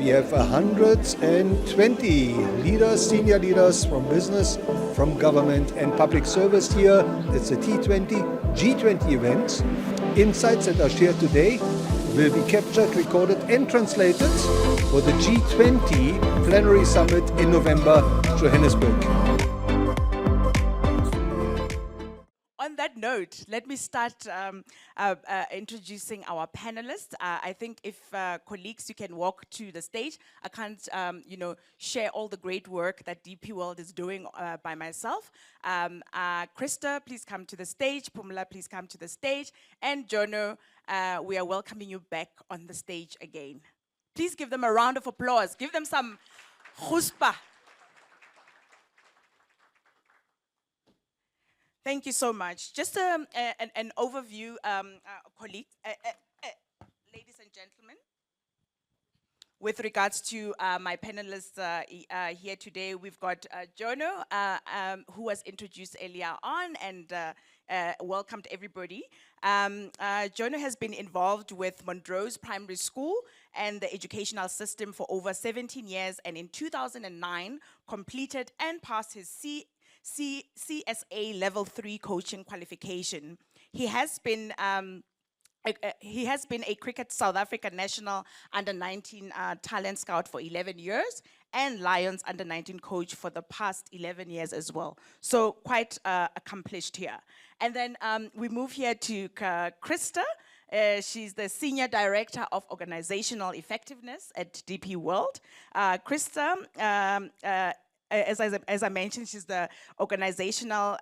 We have 120 leaders, senior leaders from business, from government and public service here. It's a T20, G20 event. Insights that are shared today will be captured, recorded and translated for the G20 plenary summit in November, Johannesburg. On that note, let me start introducing our panelists. I think if colleagues, you can walk to the stage. I can't, share all the great work that DP World is doing by myself. Krista, please come to the stage. Pumla, please come to the stage. And Jono, we are welcoming you back on the stage again. Please give them a round of applause. Give them some chutzpah. Thank you so much. Just an overview, colleagues, ladies and gentlemen. With regards to my panelists here today, we've got Jono, who was introduced earlier on and welcomed everybody. Jono has been involved with Montrose Primary School and the educational system for over 17 years, and in 2009 completed and passed his CSA Level 3 coaching qualification. He has been a Cricket South Africa national under-19 talent scout for 11 years and Lions under-19 coach for the past 11 years as well. So quite accomplished here. And then we move here to Krista. She's the Senior Director of Organizational Effectiveness at DP World. Krista, as I mentioned, she's the Organizational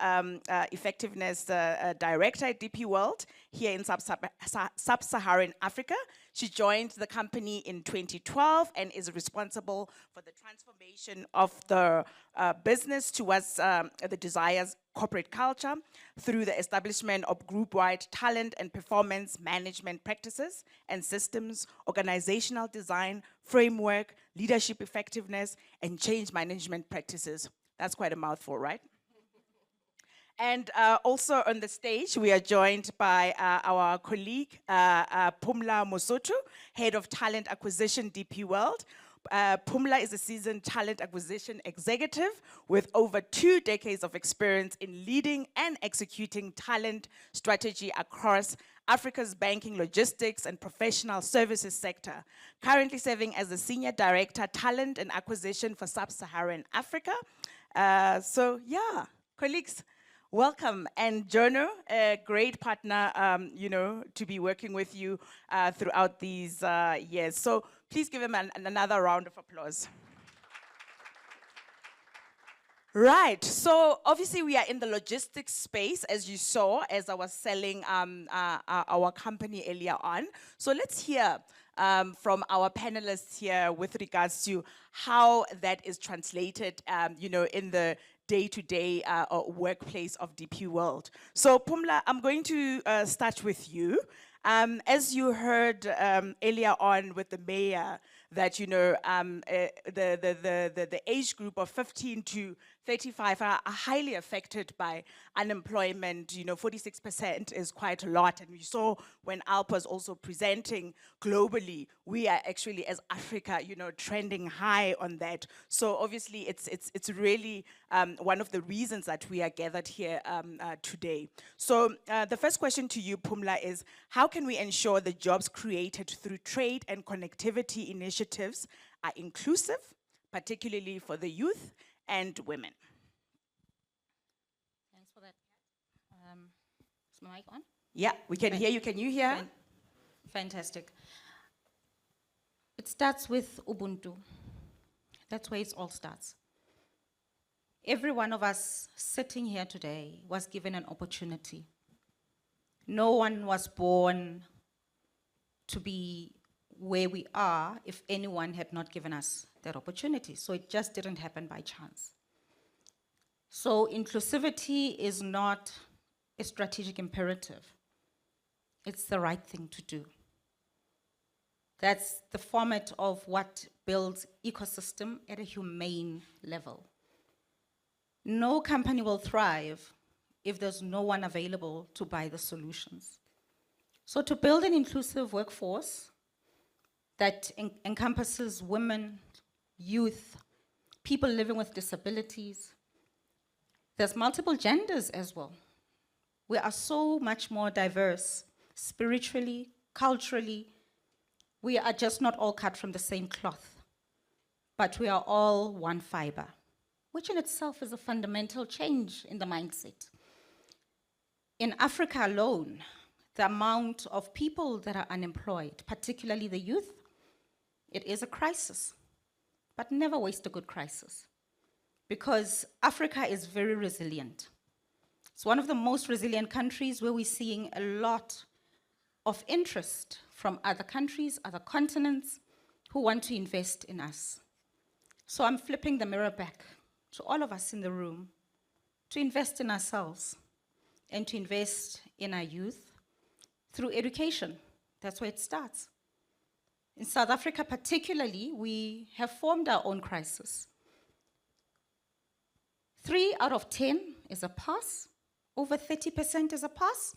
Effectiveness Director at DP World here in Sub-Saharan Africa. She joined the company in 2012 and is responsible for the transformation of the business towards the desired corporate culture through the establishment of group-wide talent and performance management practices and systems, organizational design, framework, leadership effectiveness, and change management practices. That's quite a mouthful, right? And also on the stage, we are joined by our colleague, Pumla Mosotho, Head of Talent Acquisition, DP World. Pumla is a seasoned talent acquisition executive with over 2 decades of experience in leading and executing talent strategy across Africa's banking, logistics, and professional services sector. Currently serving as the Senior Director, Talent and Acquisition for Sub-Saharan Africa. So yeah, colleagues, welcome. And Jono, a great partner, to be working with you throughout these years. So please give him another round of applause. Right, so obviously we are in the logistics space, as you saw, as I was selling our company earlier on. So let's hear from our panelists here with regards to how that is translated, in the day-to-day workplace of DP World. So Pumla, I'm going to start with you. As you heard earlier on with the mayor, that the age group of 15 to 35 are highly affected by unemployment. 46% is quite a lot. And we saw when Alp was also presenting globally, we are actually, as Africa, trending high on that. So obviously, it's really one of the reasons that we are gathered here today. So the first question to you, Pumla, is how can we ensure the jobs created through trade and connectivity initiatives are inclusive, particularly for the youth and women? Thanks for that. Is my mic on? Yeah, we can hear you. Can you hear? Fantastic. It starts with Ubuntu. That's where it all starts. Every one of us sitting here today was given an opportunity. No one was born to be where we are if anyone had not given us that opportunity. So it just didn't happen by chance. So inclusivity is not a strategic imperative. It's the right thing to do. That's the format of what builds ecosystem at a humane level. No company will thrive if there's no one available to buy the solutions. So to build an inclusive workforce that encompasses women, youth, people living with disabilities. There's multiple genders as well. We are so much more diverse, spiritually, culturally. We are just not all cut from the same cloth, but we are all one fiber, which in itself is a fundamental change in the mindset. In Africa alone, the amount of people that are unemployed, particularly the youth, it is a crisis, but never waste a good crisis, because Africa is very resilient. It's one of the most resilient countries where we're seeing a lot of interest from other countries, other continents, who want to invest in us. So I'm flipping the mirror back to all of us in the room to invest in ourselves and to invest in our youth through education. That's where it starts. In South Africa particularly, we have formed our own crisis. 3 out of 10 is a pass. Over 30% is a pass.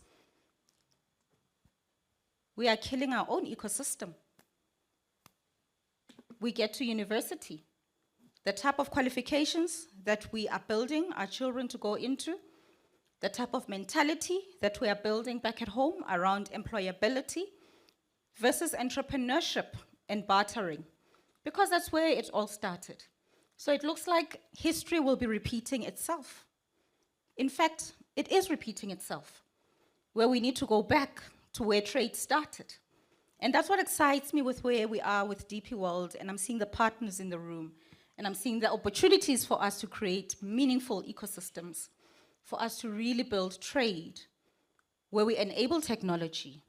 We are killing our own ecosystem. We get to university. The type of qualifications that we are building our children to go into, the type of mentality that we are building back at home around employability versus entrepreneurship and bartering, because that's where it all started. So it looks like history will be repeating itself. In fact, it is repeating itself, where we need to go back to where trade started. And that's what excites me with where we are with DP World, and I'm seeing the partners in the room, and I'm seeing the opportunities for us to create meaningful ecosystems, for us to really build trade, where we enable technology,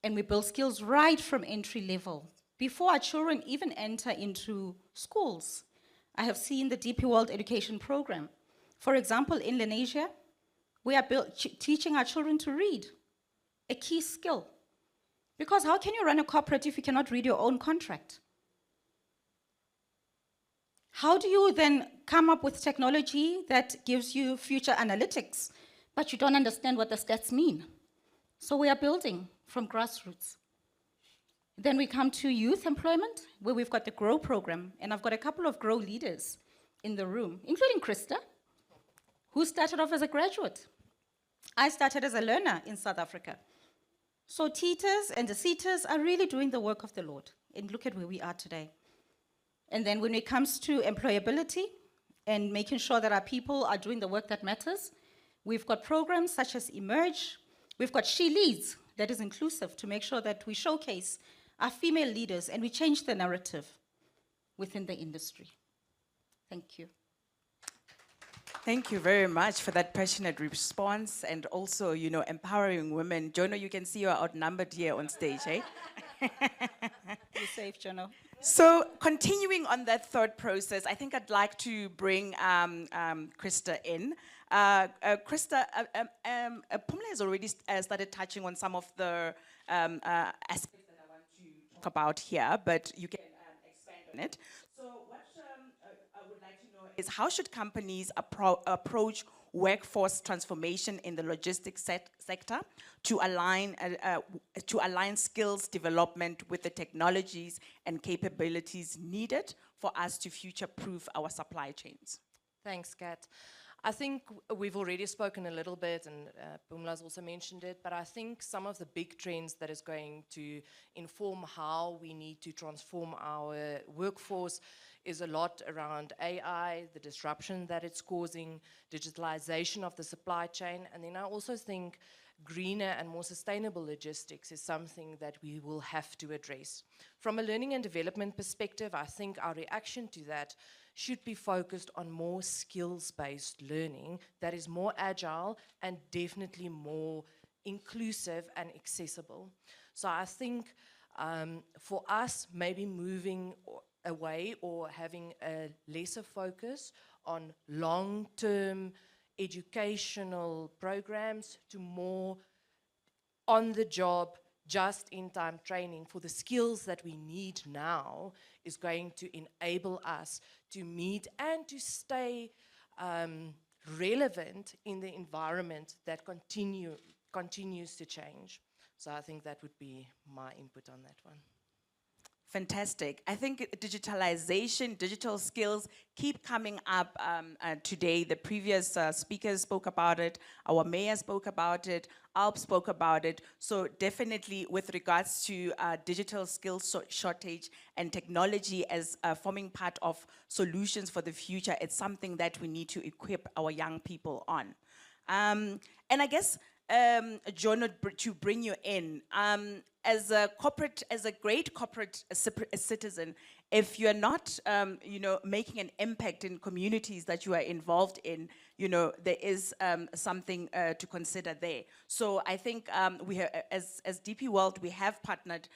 and we build skills right from entry level, before our children even enter into schools. I have seen the DP World Education Program. For example, in Lenasia, we are teaching our children to read, a key skill. Because how can you run a cooperative if you cannot read your own contract? How do you then come up with technology that gives you future analytics, but you don't understand what the stats mean? So we are building from grassroots. Then we come to youth employment, where we've got the GROW program, and I've got a couple of GROW leaders in the room, including Krista, who started off as a graduate. I started as a learner in South Africa. So teachers and the seaters are really doing the work of the Lord, and look at where we are today. And then when it comes to employability and making sure that our people are doing the work that matters, we've got programs such as Emerge. We've got She Leads that is inclusive to make sure that we showcase our female leaders and we change the narrative within the industry. Thank you. Thank you very much for that passionate response and also, empowering women. Jono, you can see you are outnumbered here on stage, eh? Be safe, Jono. So continuing on that thought process, I think I'd like to bring Krista in. Krista, Pumla has already started touching on some of the aspects that I want to talk about here, but you can expand on it. So what I would like to know is how should companies approach workforce transformation in the logistics sector to align skills development with the technologies and capabilities needed for us to future-proof our supply chains? Thanks, Kat. I think we've already spoken a little bit, and Pumla's also mentioned it, but I think some of the big trends that is going to inform how we need to transform our workforce is a lot around AI, the disruption that it's causing, digitalization of the supply chain, and then I also think greener and more sustainable logistics is something that we will have to address. From a learning and development perspective, I think our reaction to that should be focused on more skills-based learning that is more agile and definitely more inclusive and accessible. So I think for us, maybe moving away or having a lesser focus on long-term educational programs to more on-the-job, just-in-time training for the skills that we need now is going to enable us to meet and to stay relevant in the environment that continues to change. So I think that would be my input on that one. Fantastic. I think digitalization, digital skills keep coming up today. The previous speakers spoke about it. Our mayor spoke about it. Alp spoke about it. So definitely with regards to digital skills shortage and technology as forming part of solutions for the future, it's something that we need to equip our young people on. And I guess, Jono, to bring you in, as a great corporate citizen, if you're not, making an impact in communities that you are involved in, there is something to consider there. So I think we have, as DP World, we have partnered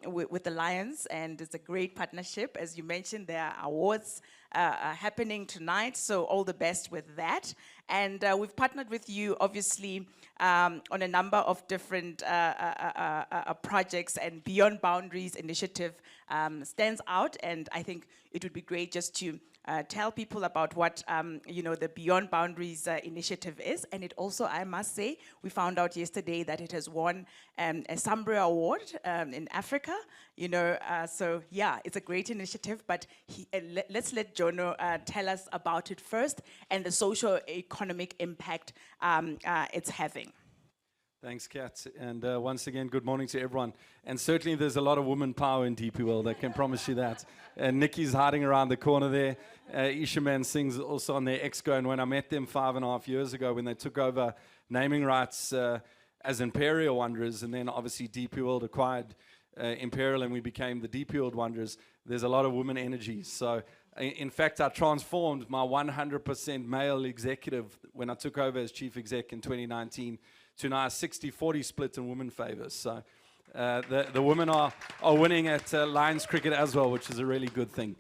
with the Lions, and it's a great partnership. As you mentioned, there are awards happening tonight, so all the best with that. And we've partnered with you, obviously, on a number of different projects, and Beyond Boundaries initiative stands out, and I think it would be great just to tell people about what the Beyond Boundaries initiative is. And it also, I must say, we found out yesterday that it has won a Sambria Award in Africa. So yeah, it's a great initiative. But let's let Jono tell us about it first and the socio-economic impact it's having. Thanks, Kat. And once again, good morning to everyone. And certainly there's a lot of woman power in DP World, I can promise you that. And Nikki's hiding around the corner there. Ishaman Singh's also on their exco. And when I met them 5.5 years ago, when they took over naming rights as Imperial Wanderers, and then obviously DP World acquired Imperial and we became the DP World Wanderers, there's a lot of woman energy. So in fact, I transformed my 100% male executive when I took over as chief exec in 2019 to now a 60-40 split in women favors. So the women are winning at Lions cricket as well, which is a really good thing.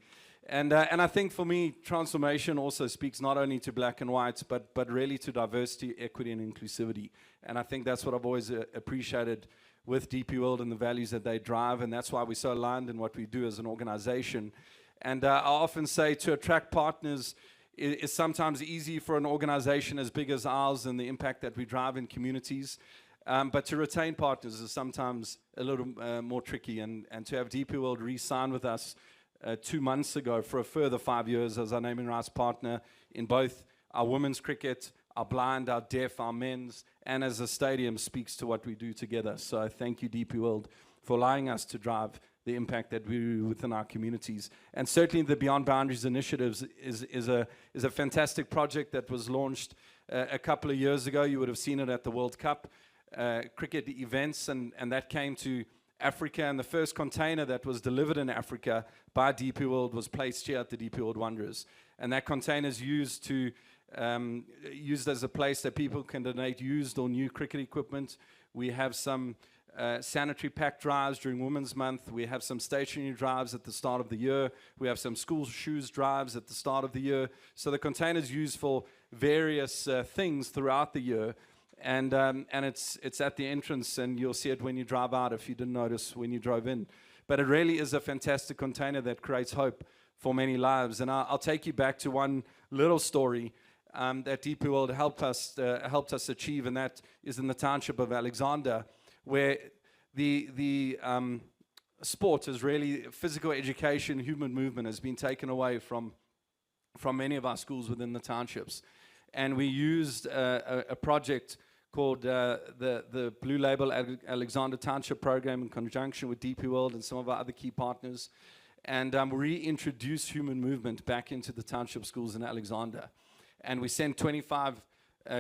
And I think for me, transformation also speaks not only to black and whites, but really to diversity, equity, and inclusivity. And I think that's what I've always appreciated with DP World and the values that they drive, and that's why we're so aligned in what we do as an organization. And I often say to attract partners, it's sometimes easy for an organization as big as ours and the impact that we drive in communities. But to retain partners is sometimes a little more tricky. And to have DP World re-sign with us 2 months ago for a further 5 years as our naming rights partner in both our women's cricket, our blind, our deaf, our men's, and as a stadium speaks to what we do together. So I thank you, DP World, for allowing us to drive the impact that we do within our communities. And certainly the Beyond Boundaries initiatives is a fantastic project that was launched a couple of years ago. You would have seen it at the World Cup cricket events, and that came to Africa, and the first container that was delivered in Africa by DP World was placed here at the DP World Wanderers. And that container is used as a place that people can donate used or new cricket equipment. We have some sanitary pack drives during Women's Month. We have some stationary drives at the start of the year. We have some school shoes drives at the start of the year. So the container is used for various things throughout the year. And it's at the entrance, and you'll see it when you drive out if you didn't notice when you drove in. But it really is a fantastic container that creates hope for many lives. And I'll take you back to one little story that DP World helped us achieve, and that is in the township of Alexander, where the sport is really physical education, human movement has been taken away from many of our schools within the townships. And we used a project called the Blue Label Alexander Township Program in conjunction with DP World and some of our other key partners, and reintroduced human movement back into the township schools in Alexander. And we sent 25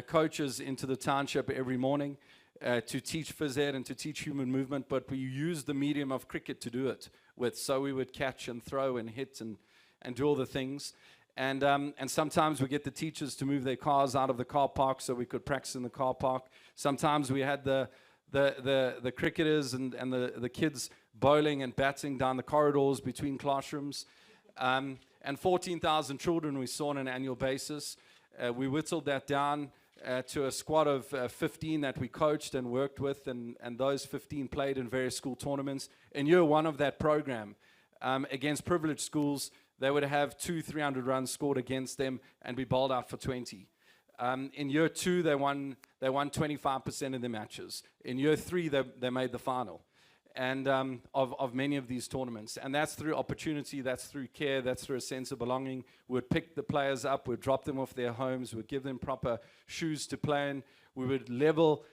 coaches into the township every morning to teach phys ed and to teach human movement, but we used the medium of cricket to do it with. So we would catch and throw and hit and do all the things. And sometimes we get the teachers to move their cars out of the car park so we could practice in the car park. Sometimes we had the cricketers and the kids bowling and batting down the corridors between classrooms. And 14,000 children we saw on an annual basis. We whittled that down to a squad of 15 that we coached and worked with, and those 15 played in various school tournaments. In year one of that program, against privileged schools, they would have 200-300 runs scored against them and be bowled out for 20. In year two, they won 25% of the matches. In year three, they made the final. and of many of these tournaments. And that's through opportunity, that's through care, that's through a sense of belonging. We'd pick the players up, we'd drop them off their homes, we'd give them proper shoes to play in, we would level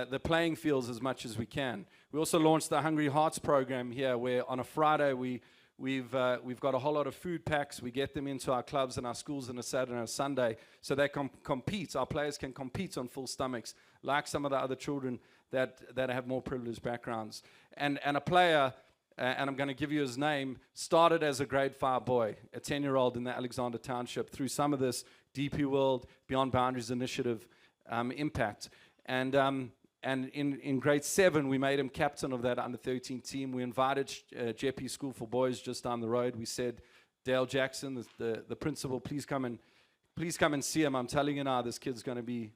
the playing fields as much as we can. We also launched the Hungry Hearts program here, where on a Friday we've got a whole lot of food packs. We get them into our clubs and our schools on a Saturday and a Sunday, so they can compete. Our players can compete on full stomachs, like some of the other children that have more privileged backgrounds. And a player, and I'm going to give you his name, started as a grade 5 boy, a 10-year-old in the Alexander Township, through some of this DP World Beyond Boundaries initiative impact. And in grade 7, we made him captain of that under-13 team. We invited Jeppe School for Boys just down the road. We said, Dale Jackson, the principal, please come and see him. I'm telling you now, this kid's going to be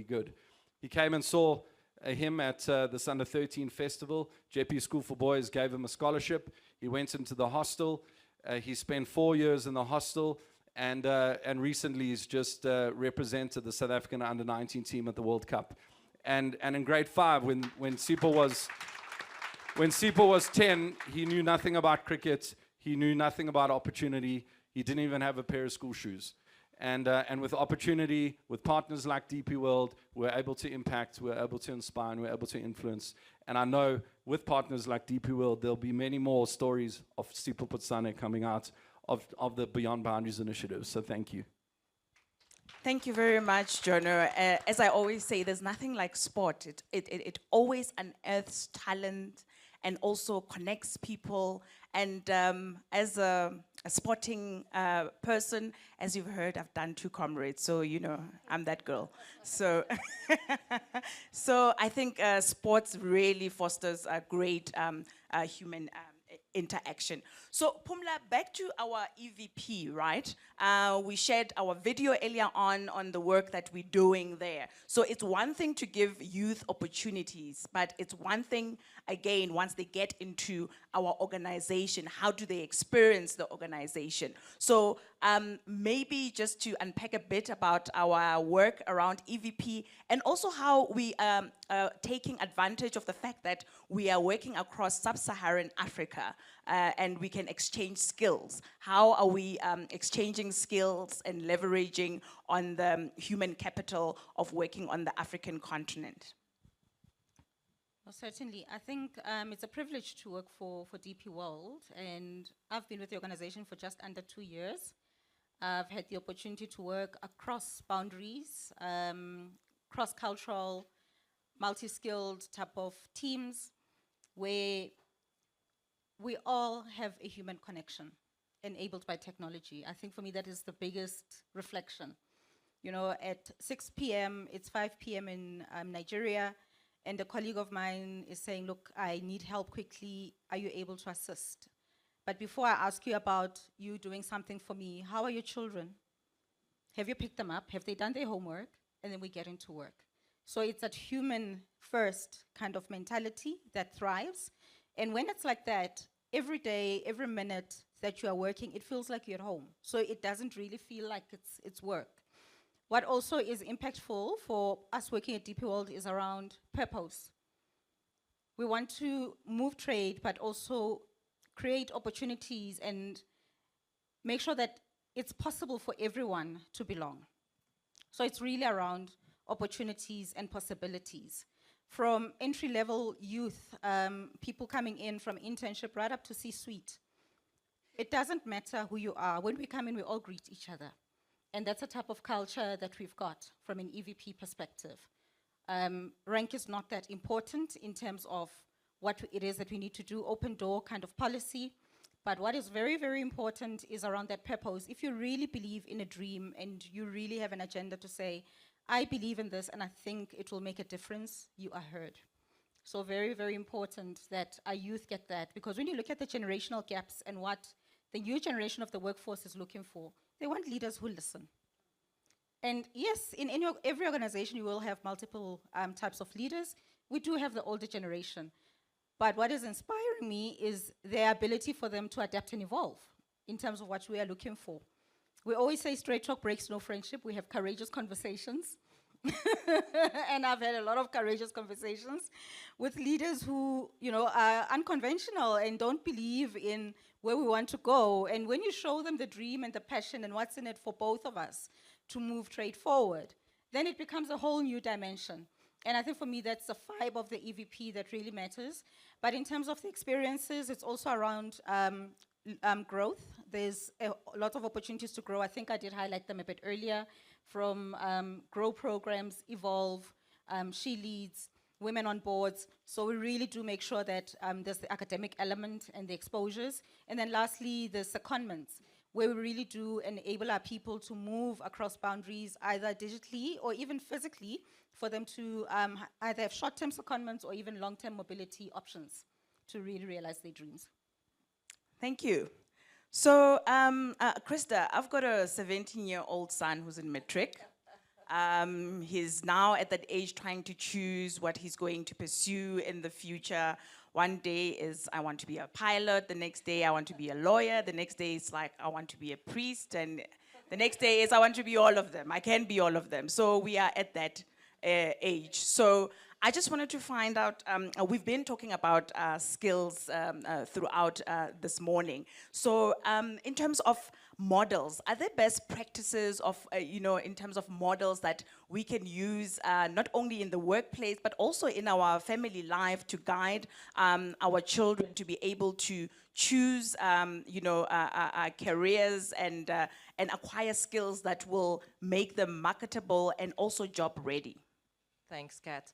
good. He came and saw him at this under-13 festival. Jeppe School for Boys gave him a scholarship. He went into the hostel. He spent 4 years in the hostel, and recently he's just represented the South African under-19 team at the World Cup. And in grade 5, when Sipho was 10, he knew nothing about cricket. He knew nothing about opportunity. He didn't even have a pair of school shoes. And with opportunity, with partners like DP World, we're able to impact, we're able to inspire, and we're able to influence. And I know with partners like DP World, there'll be many more stories of Sipho Putsane coming out of the Beyond Boundaries initiative. So thank you. Thank you very much, Jono. As I always say, there's nothing like sport. It always unearths talent and also connects people. And as a sporting person, as you've heard, I've done 2 comrades, so you know, I'm that girl. So, so I think sports really fosters a great human interaction. So Pumla, back to our EVP, right? We shared our video earlier on the work that we're doing there. So it's one thing to give youth opportunities, but it's one thing, again, once they get into our organization, how do they experience the organization? So maybe just to unpack a bit about our work around EVP, and also how we are taking advantage of the fact that we are working across sub-Saharan Africa, and we can exchange skills. How are we exchanging skills and leveraging on the human capital of working on the African continent? Well, certainly. I think it's a privilege to work for DP World, and I've been with the organization for just under 2 years. I've had the opportunity to work across boundaries, cross-cultural, multi-skilled type of teams, where we all have a human connection enabled by technology. I think for me that is the biggest reflection. You know, at 6 p.m., it's 5 p.m. in Nigeria, and a colleague of mine is saying, look, I need help quickly, are you able to assist? But before I ask you about you doing something for me, how are your children? Have you picked them up? Have they done their homework? And then we get into work. So it's that human first kind of mentality that thrives. And when it's like that, every day, every minute that you are working, it feels like you're at home. So it doesn't really feel like it's work. What also is impactful for us working at DP World is around purpose. We want to move trade, but also create opportunities and make sure that it's possible for everyone to belong. So it's really around opportunities and possibilities. From entry-level youth, people coming in from internship right up to C-suite. It doesn't matter who you are. When we come in, we all greet each other. And that's a type of culture that we've got from an EVP perspective. Rank is not that important in terms of what it is that we need to do, open door kind of policy. But what is very, very important is around that purpose. If you really believe in a dream and you really have an agenda to say, I believe in this and I think it will make a difference, you are heard. So very, very important that our youth get that, because when you look at the generational gaps and what the new generation of the workforce is looking for, they want leaders who listen. And yes, in every organization you will have multiple types of leaders. We do have the older generation. But what is inspiring me is their ability for them to adapt and evolve in terms of what we are looking for. We always say straight talk breaks no friendship. We have courageous conversations. And I've had a lot of courageous conversations with leaders who, are unconventional and don't believe in where we want to go. And when you show them the dream and the passion and what's in it for both of us to move trade forward, then it becomes a whole new dimension. And I think for me, that's the vibe of the EVP that really matters. But in terms of the experiences, it's also around growth. There's a lot of opportunities to grow. I think I did highlight them a bit earlier, from grow programs, evolve, she leads, women on boards. So we really do make sure that there's the academic element and the exposures. And then lastly, the secondments, where we really do enable our people to move across boundaries, either digitally or even physically, for them to either have short-term secondments or even long-term mobility options to really realize their dreams. Thank you. So, Krista, I've got a 17-year-old son who's in matric. He's now at that age trying to choose what he's going to pursue in the future. One day is, I want to be a pilot. The next day, I want to be a lawyer. The next day, it's like, I want to be a priest. And the next day is, I want to be all of them. I can be all of them. So we are at that age. So I just wanted to find out, we've been talking about skills throughout this morning. So in terms of models, are there best practices of, in terms of models that we can use not only in the workplace, but also in our family life to guide our children to be able to choose, careers and acquire skills that will make them marketable and also job ready? Thanks, Kat.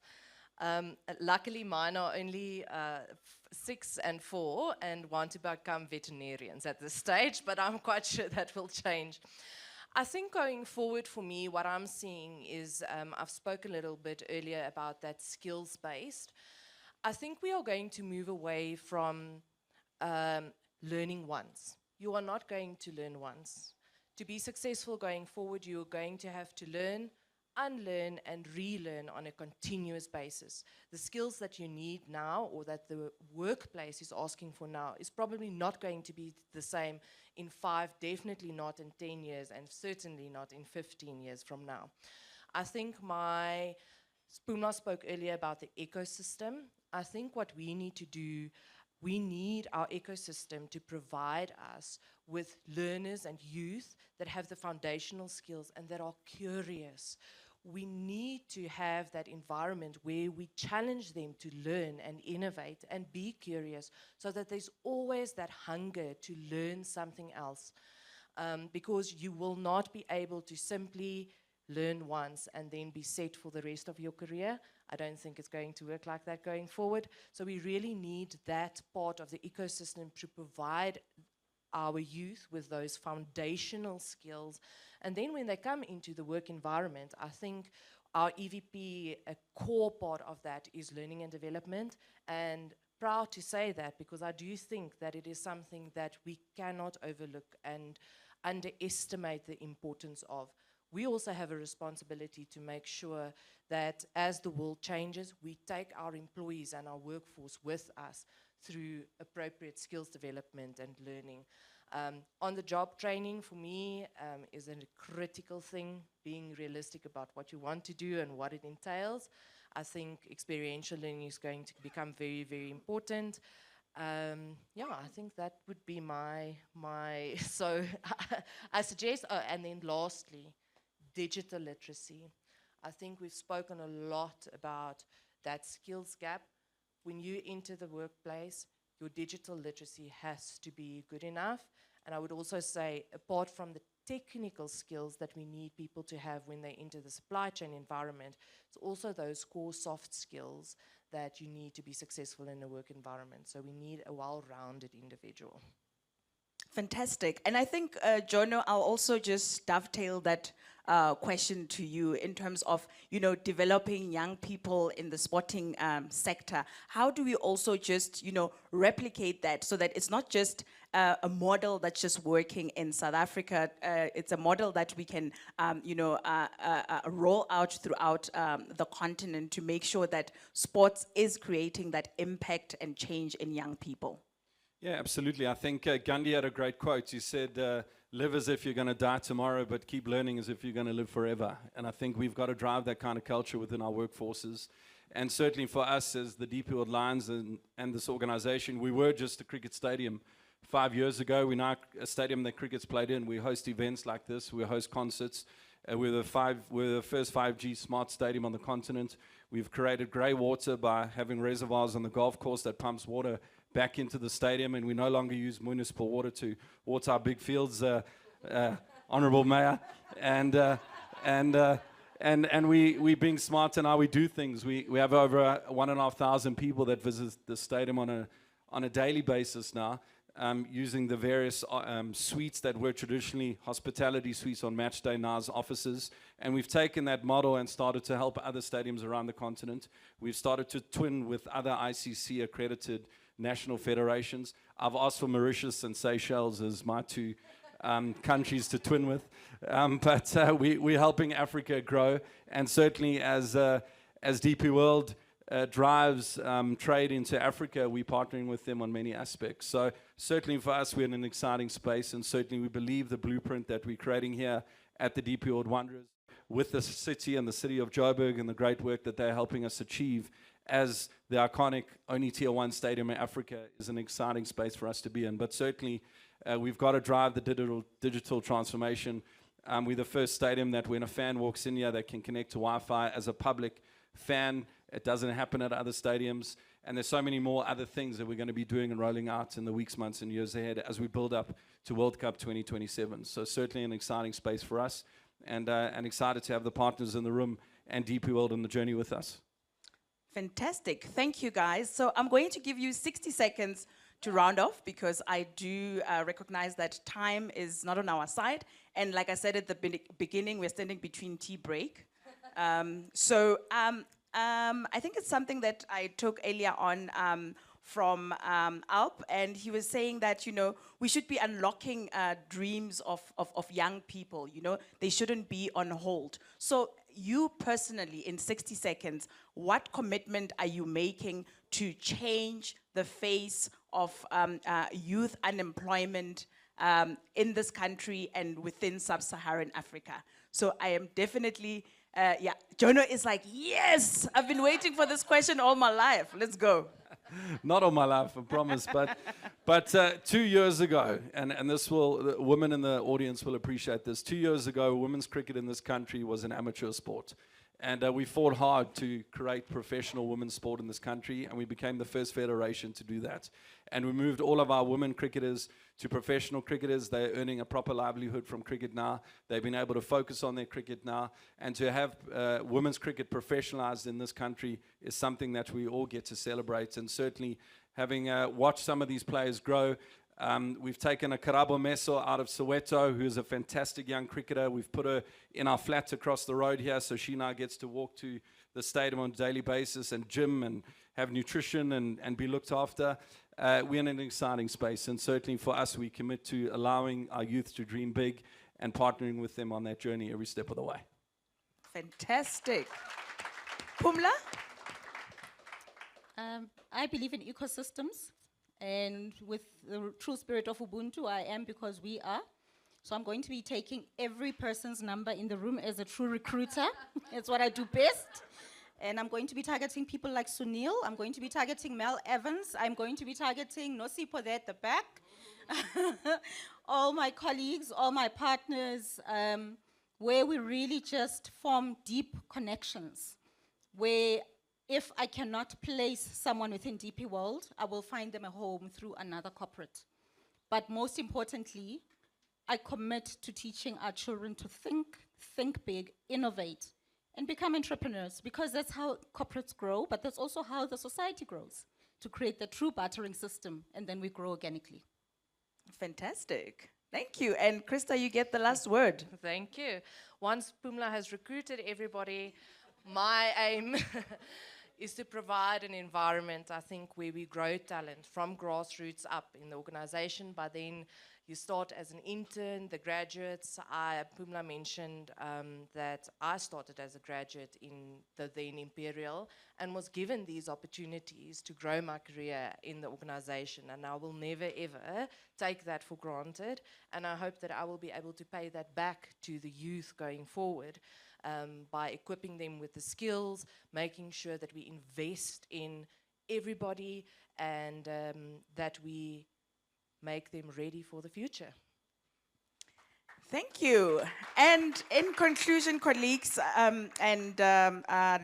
Luckily, mine are only 6 and 4 and want to become veterinarians at this stage, but I'm quite sure that will change. I think going forward for me, what I'm seeing is, I've spoken a little bit earlier about that skills-based. I think we are going to move away from learning once. You are not going to learn once. To be successful going forward, you are going to have to learn, unlearn and relearn on a continuous basis. The skills that you need now or that the workplace is asking for now is probably not going to be the same in 5, definitely not in 10 years, and certainly not in 15 years from now. I think Spuma spoke earlier about the ecosystem. I think what we need to do, we need our ecosystem to provide us with learners and youth that have the foundational skills and that are curious. We need to have that environment where we challenge them to learn and innovate and be curious, so that there's always that hunger to learn something else. Because you will not be able to simply learn once and then be set for the rest of your career. I don't think it's going to work like that going forward. So we really need that part of the ecosystem to provide our youth with those foundational skills. And then when they come into the work environment, I think our EVP, a core part of that is learning and development. And proud to say that, because I do think that it is something that we cannot overlook and underestimate the importance of. We also have a responsibility to make sure that as the world changes, we take our employees and our workforce with us through appropriate skills development and learning. On-the-job training for me is a critical thing, being realistic about what you want to do and what it entails. I think experiential learning is going to become very, very important. I think that would be my so I suggest, and then lastly, digital literacy. I think we've spoken a lot about that skills gap. When you enter the workplace, your digital literacy has to be good enough. And I would also say, apart from the technical skills that we need people to have when they enter the supply chain environment, it's also those core soft skills that you need to be successful in a work environment. So we need a well-rounded individual. Fantastic. And I think, Jono, I'll also just dovetail that question to you in terms of, developing young people in the sporting sector. How do we also just, replicate that so that it's not just a model that's just working in South Africa, it's a model that we can, roll out throughout the continent to make sure that sports is creating that impact and change in young people? Yeah, absolutely. I think Gandhi had a great quote. He said, live as if you're going to die tomorrow, but keep learning as if you're going to live forever. And I think we've got to drive that kind of culture within our workforces. And certainly for us as the DP World Lions and this organization, we were just a cricket stadium 5 years ago. We're now a stadium that cricket's played in. We host events like this. We host concerts. We're the first 5G smart stadium on the continent. We've created grey water by having reservoirs on the golf course that pumps water back into the stadium, and we no longer use municipal water to water our big fields, Honourable Mayor. And we being smart in how we do things. We have over 1,500 people that visit the stadium on a daily basis now, using the various suites that were traditionally hospitality suites on match day now as offices. And we've taken that model and started to help other stadiums around the continent. We've started to twin with other ICC accredited national federations. I've asked for Mauritius and Seychelles as my two countries to twin with. But we're helping Africa grow. And certainly as DP World drives trade into Africa, we're partnering with them on many aspects. So certainly for us, we're in an exciting space, and certainly we believe the blueprint that we're creating here at the DP World Wanderers with the city and the city of Joburg and the great work that they're helping us achieve as the iconic only Tier 1 stadium in Africa is an exciting space for us to be in. But certainly we've got to drive the digital transformation. We're the first stadium that when a fan walks in here, they can connect to Wi-Fi as a public fan. It doesn't happen at other stadiums. And there's so many more other things that we're going to be doing and rolling out in the weeks, months, and years ahead as we build up to World Cup 2027. So certainly an exciting space for us, and excited to have the partners in the room and DP World on the journey with us. Fantastic. Thank you, guys. So I'm going to give you 60 seconds to round off because I do recognize that time is not on our side. And like I said at the beginning, we're standing between tea break. I think it's something that I took earlier on from Alp, and he was saying that, you know, we should be unlocking dreams of young people, you know, they shouldn't be on hold. So you personally, in 60 seconds, what commitment are you making to change the face of youth unemployment in this country and within sub-Saharan Africa? So I am definitely, yeah, Jono is like, yes, I've been waiting for this question all my life. Let's go. Not all my life, I promise. But 2 years ago, and the women in the audience will appreciate this. 2 years ago, women's cricket in this country was an amateur sport. And we fought hard to create professional women's sport in this country, and we became the first federation to do that. And we moved all of our women cricketers to professional cricketers. They're earning a proper livelihood from cricket now. They've been able to focus on their cricket now. And to have women's cricket professionalized in this country is something that we all get to celebrate. And certainly having watched some of these players grow, we've taken a Karabo Meso out of Soweto, who's a fantastic young cricketer. We've put her in our flat across the road here, so she now gets to walk to the stadium on a daily basis and gym and have nutrition and be looked after. We're in an exciting space, and certainly for us, we commit to allowing our youth to dream big and partnering with them on that journey every step of the way. Fantastic. Pumla? I believe in ecosystems, and with the true spirit of Ubuntu, I am because we are. So I'm going to be taking every person's number in the room as a true recruiter. It's what I do best. And I'm going to be targeting people like Sunil. I'm going to be targeting Mel Evans. I'm going to be targeting Nosipo there at the back. All my colleagues, all my partners, where we really just form deep connections, where if I cannot place someone within DP World, I will find them a home through another corporate. But most importantly, I commit to teaching our children to think big, innovate, and become entrepreneurs, because that's how corporates grow, but that's also how the society grows, to create the true bartering system, and then we grow organically. Fantastic. Thank you. And Krista, you get the last word. Thank you. Once Pumla has recruited everybody, my aim is to provide an environment, I think, where we grow talent from grassroots up in the organization. By then, you start as an intern, the graduates. Pumla mentioned that I started as a graduate in the then Imperial and was given these opportunities to grow my career in the organization. And I will never, ever take that for granted. And I hope that I will be able to pay that back to the youth going forward. By equipping them with the skills, making sure that we invest in everybody and that we make them ready for the future. Thank you. And in conclusion, colleagues and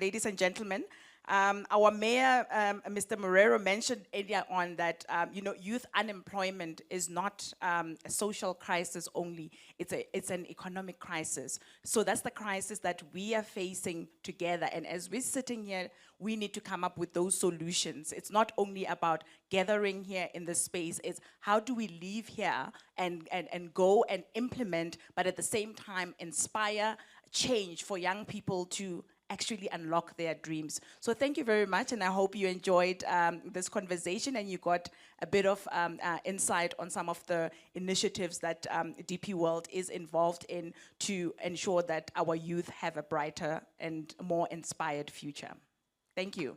ladies and gentlemen, our mayor, Mr. Morero, mentioned earlier on that youth unemployment is not a social crisis only; it's an economic crisis. So that's the crisis that we are facing together. And as we're sitting here, we need to come up with those solutions. It's not only about gathering here in the space; it's how do we leave here and go and implement, but at the same time inspire change for young people to actually unlock their dreams. So thank you very much, and I hope you enjoyed this conversation and you got a bit of insight on some of the initiatives that DP World is involved in to ensure that our youth have a brighter and more inspired future. Thank you.